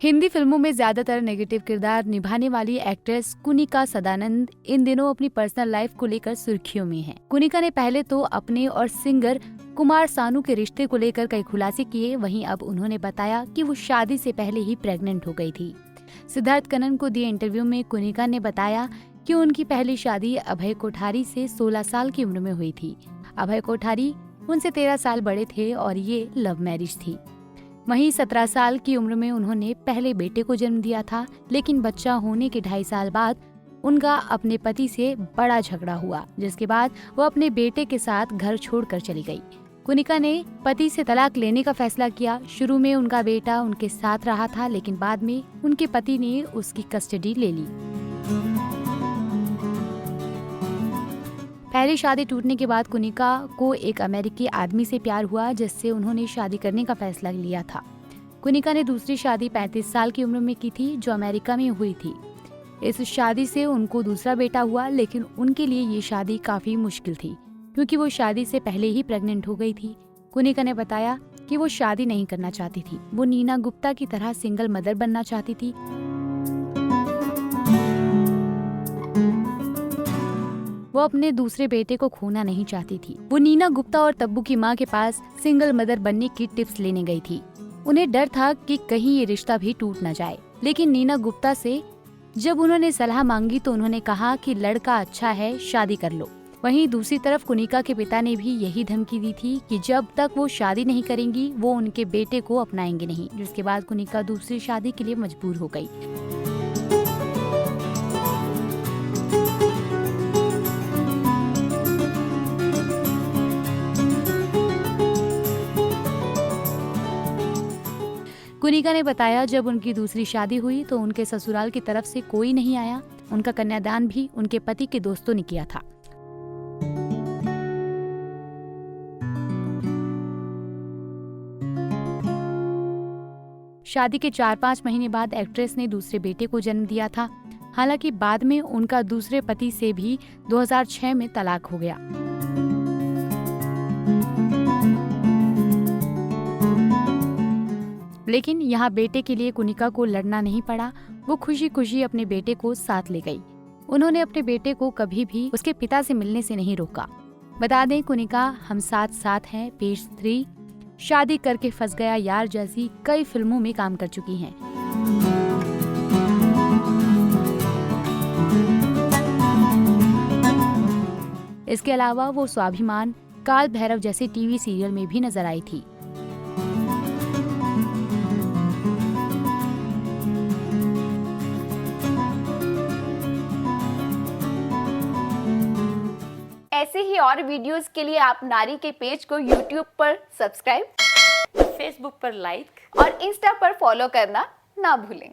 हिंदी फिल्मों में ज्यादातर नेगेटिव किरदार निभाने वाली एक्ट्रेस कुनिका सदानंद इन दिनों अपनी पर्सनल लाइफ को लेकर सुर्खियों में हैं। कुनिका ने पहले तो अपने और सिंगर कुमार सानू के रिश्ते को लेकर कई खुलासे किए, वहीं अब उन्होंने बताया कि वो शादी से पहले ही प्रेग्नेंट हो गई थी। सिद्धार्थ कनन को दिए इंटरव्यू में कुनिका ने बताया कि उनकी पहली शादी अभय कोठारी से 16 साल की उम्र में हुई थी। अभय कोठारी उनसे 13 साल बड़े थे और ये लव मैरिज थी। वहीं 17 साल की उम्र में उन्होंने पहले बेटे को जन्म दिया था, लेकिन बच्चा होने के 2.5 साल बाद उनका अपने पति से बड़ा झगड़ा हुआ, जिसके बाद वो अपने बेटे के साथ घर छोड़कर चली गई। कुनिका ने पति से तलाक लेने का फैसला किया। शुरू में उनका बेटा उनके साथ रहा था, लेकिन बाद में उनके पति ने उसकी कस्टडी ले ली। पहली शादी टूटने के बाद कुनिका को एक अमेरिकी आदमी से प्यार हुआ, जिससे उन्होंने शादी करने का फैसला लिया था। कुनिका ने दूसरी शादी 35 साल की उम्र में की थी, जो अमेरिका में हुई थी। इस शादी से उनको दूसरा बेटा हुआ, लेकिन उनके लिए ये शादी काफी मुश्किल थी, क्योंकि वो शादी से पहले ही प्रेग्नेंट हो गई थी। कुनिका ने बताया कि वो शादी नहीं करना चाहती थी, वो नीना गुप्ता की तरह सिंगल मदर बनना चाहती थी। वो अपने दूसरे बेटे को खोना नहीं चाहती थी। वो नीना गुप्ता और तब्बू की माँ के पास सिंगल मदर बनने की टिप्स लेने गई थी। उन्हें डर था कि कहीं ये रिश्ता भी टूट न जाए, लेकिन नीना गुप्ता से जब उन्होंने सलाह मांगी तो उन्होंने कहा कि लड़का अच्छा है, शादी कर लो। वहीं दूसरी तरफ कुनिका के पिता ने भी यही धमकी दी थी कि जब तक वो शादी नहीं करेंगी वो उनके बेटे को अपनाएंगे नहीं, जिसके बाद कुनिका दूसरी शादी के लिए मजबूर हो गई। कुनिका ने बताया जब उनकी दूसरी शादी हुई तो उनके ससुराल की तरफ से कोई नहीं आया। उनका कन्यादान भी उनके पति के दोस्तों ने किया था। शादी के 4-5 महीने बाद एक्ट्रेस ने दूसरे बेटे को जन्म दिया था। हालांकि बाद में उनका दूसरे पति से भी 2006 में तलाक हो गया। लेकिन यहाँ बेटे के लिए कुनिका को लड़ना नहीं पड़ा। वो खुशी खुशी अपने बेटे को साथ ले गई। उन्होंने अपने बेटे को कभी भी उसके पिता से मिलने से नहीं रोका। बता दें, कुनिका हम साथ साथ हैं, पेज 3, शादी करके फंस गया यार जैसी कई फिल्मों में काम कर चुकी हैं। इसके अलावा वो स्वाभिमान, काल भैरव जैसे टीवी सीरियल में भी नजर आई थी। ऐसे ही और वीडियोस के लिए आप नारी के पेज को YouTube पर सब्सक्राइब, फेसबुक पर लाइक और इंस्टा पर फॉलो करना ना भूलें।